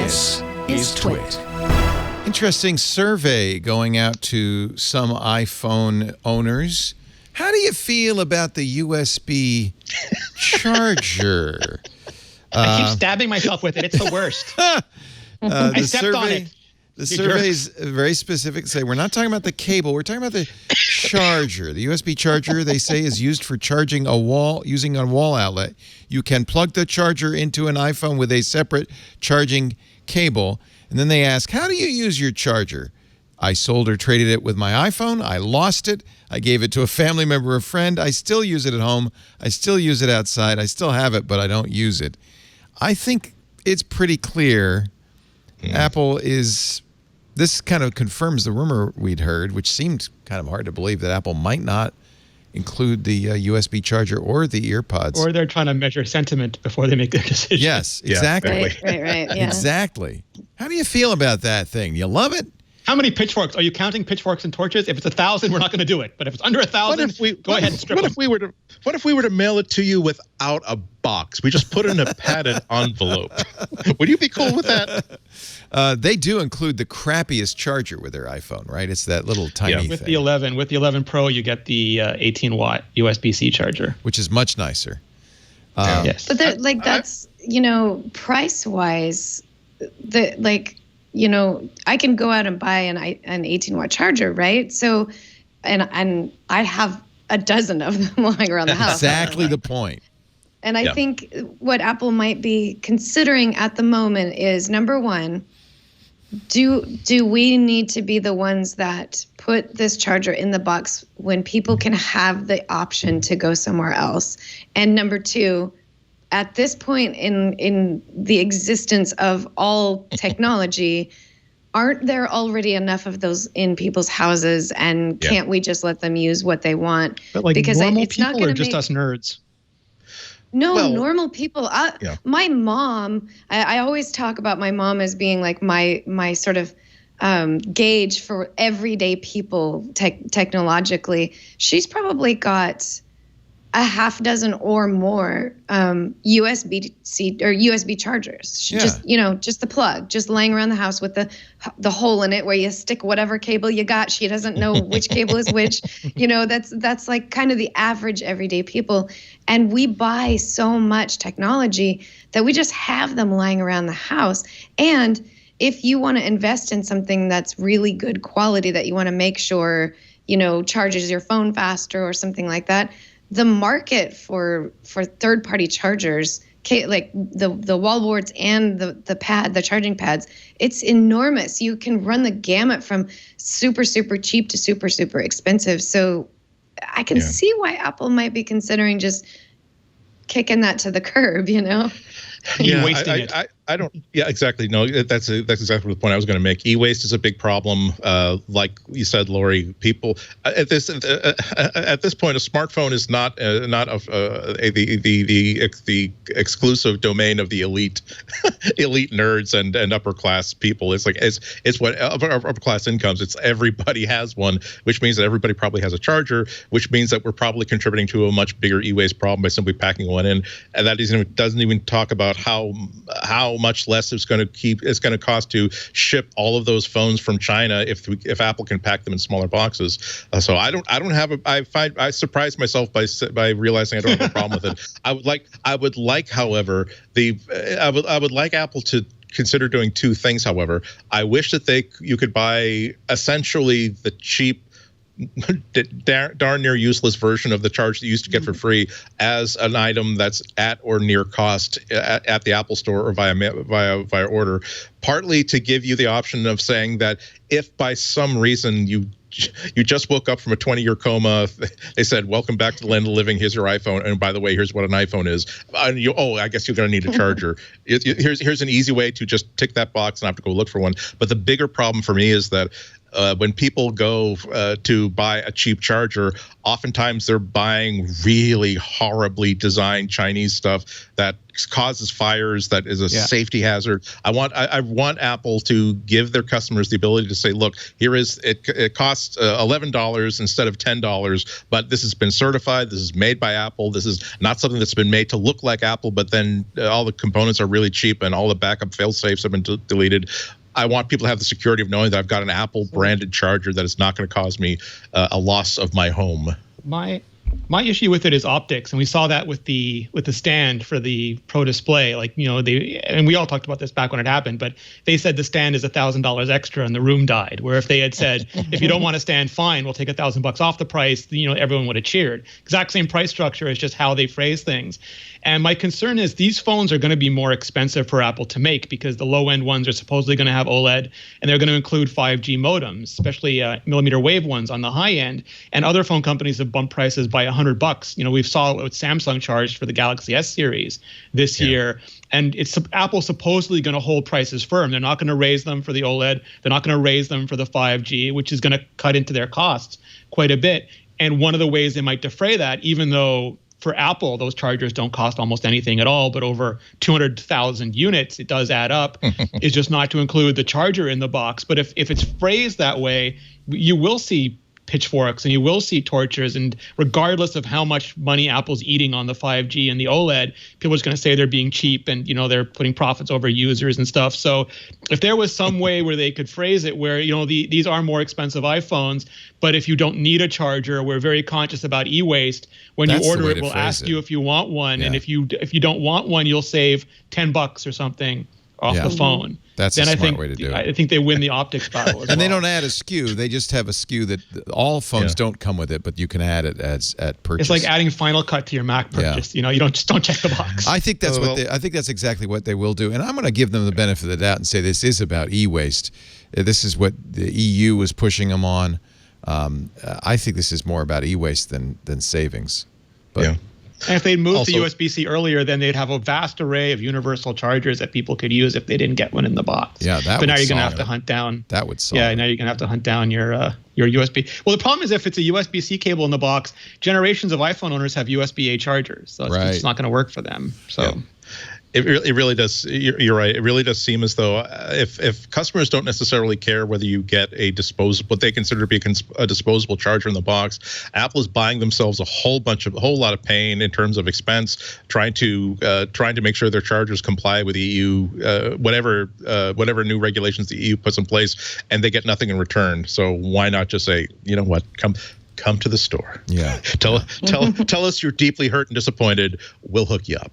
This is TWiT. Interesting survey going out to some iPhone owners. How do you feel about the USB charger? I keep stabbing myself with it. It's the worst. I stepped on it. The survey is very specific. Say we're not talking about the cable. We're talking about the charger. The USB charger, they say, is used for charging using a wall outlet. You can plug the charger into an iPhone with a separate charging cable. And then they ask, how do you use your charger? I sold or traded it with my iPhone. I lost it. I gave it to a family member or friend. I still use it at home. I still use it outside. I still have it, but I don't use it. I think it's pretty clear Apple is... This kind of confirms the rumor we'd heard, which seemed kind of hard to believe, that Apple might not include the USB charger or the earpods. Or they're trying to measure sentiment before they make their decision. Yes, exactly. Right. Yeah. Exactly. How do you feel about that thing? You love it? How many pitchforks? Are you counting pitchforks and torches? If it's 1,000, we're not going to do it. But if it's under 1,000, go ahead and strip them. What if we were to mail it to you without a box? We just put it in a padded envelope. Would you be cool with that? They do include the crappiest charger with their iPhone, right? It's that little tiny thing. With the 11 Pro, you get the 18-watt USB-C charger, which is much nicer. Yes, but that's price-wise, I can go out and buy an 18-watt charger, right? So, and I have a dozen of them lying around the house. Exactly the point. And I think what Apple might be considering at the moment is, number one, do we need to be the ones that put this charger in the box when people can have the option to go somewhere else? And number two, at this point in the existence of all technology, aren't there already enough of those in people's houses, and can't we just let them use what they want? But because normal people, or just us nerds? No, normal people. My mom, I always talk about my mom as being like my sort of gauge for everyday people technologically. She's probably got a half dozen or more USB-C or USB chargers. Just the plug, just laying around the house with the hole in it where you stick whatever cable you got. She doesn't know which cable is which. That's like kind of the average everyday people. And we buy so much technology that we just have them lying around the house. And if you want to invest in something that's really good quality, that you want to make sure, charges your phone faster or something like that, the market for third-party chargers, like the wall boards and the charging pads, it's enormous. You can run the gamut from super, super cheap to super, super expensive. So I can see why Apple might be considering just kicking that to the curb, wasting it. I don't. Yeah, exactly. No, that's exactly the point I was going to make. E-waste is a big problem. Like you said, Lori, people at this point, a smartphone is not the exclusive domain of the elite nerds and upper class people. It's like it's what upper class incomes. It's everybody has one, which means that everybody probably has a charger, which means that we're probably contributing to a much bigger e-waste problem by simply packing one in. And that doesn't even talk about how much less it's going to cost to ship all of those phones from China if Apple can pack them in smaller boxes. So I surprised myself by realizing I don't have a problem with it. I would like, however, I would like Apple to consider doing two things. However, I wish that you could buy essentially the cheap, darn near useless version of the charge that you used to get for free as an item that's at or near cost at the Apple Store or via order, partly to give you the option of saying that if by some reason you just woke up from a 20-year coma, they said, welcome back to the land of the living, here's your iPhone, and by the way, here's what an iPhone is. I guess you're going to need a charger. Here's an easy way to just tick that box and have to go look for one. But the bigger problem for me is that when people go to buy a cheap charger, oftentimes they're buying really horribly designed Chinese stuff that causes fires, that is a safety hazard. I want Apple to give their customers the ability to say, look, here is it costs $11 instead of $10, but this has been certified, this is made by Apple, this is not something that's been made to look like Apple, but then all the components are really cheap and all the backup fail safes have been deleted. I want people to have the security of knowing that I've got an Apple branded charger that is not going to cause me a loss of my home. My issue with it is optics, and we saw that with the stand for the Pro Display. Like, you know, and we all talked about this back when it happened, but they said the stand is $1,000 extra and the room died. Where if they had said, if you don't want a stand, fine, we'll take $1,000 off the price, you know, everyone would have cheered. Exact same price structure, is just how they phrase things. And my concern is these phones are going to be more expensive for Apple to make because the low-end ones are supposedly going to have OLED, and they're going to include 5G modems, especially millimeter wave ones on the high end. And other phone companies have bumped prices by $100. You know, we've saw what Samsung charged for the Galaxy S series this year. And Apple's supposedly going to hold prices firm. They're not going to raise them for the OLED. They're not going to raise them for the 5G, which is going to cut into their costs quite a bit. And one of the ways they might defray that, even though for Apple, those chargers don't cost almost anything at all, but over 200,000 units, it does add up, is just not to include the charger in the box. But if it's phrased that way, you will see pitchforks and you will see tortures, and regardless of how much money Apple's eating on the 5G and the OLED, people are just going to say they're being cheap and, you know, they're putting profits over users and stuff. So if there was some way where they could phrase it where, you know, these are more expensive iPhones, but if you don't need a charger, we're very conscious about e-waste. When you order it, we'll ask you if you want one, and if you don't want one, you'll save $10 or something off the phone. That's a smart way to do it. I think they win the optics battle as and well. They don't add a SKU. They just have a SKU that all phones don't come with it, but you can add it at purchase. It's like adding Final Cut to your Mac purchase. You know, you don't check the box. I think that's I think that's exactly what they will do. And I'm going to give them the benefit of the doubt and say this is about e-waste. This is what the EU is pushing them on. I think this is more about e-waste than savings. But And if they'd moved to USB-C earlier, then they'd have a vast array of universal chargers that people could use if they didn't get one in the box. Yeah, but now you're going to have to hunt down. That would solve. Yeah, now you're going to have to hunt down your USB. Well, the problem is if it's a USB-C cable in the box, generations of iPhone owners have USB-A chargers, so it's just not going to work for them. So. It really does. You're right. It really does seem as though if customers don't necessarily care whether you get what they consider to be a disposable charger in the box, Apple is buying themselves a whole lot of pain in terms of expense, trying to make sure their chargers comply with EU whatever new regulations the EU puts in place, and they get nothing in return. So why not just say, you know what, come to the store. Yeah. Tell us you're deeply hurt and disappointed. We'll hook you up.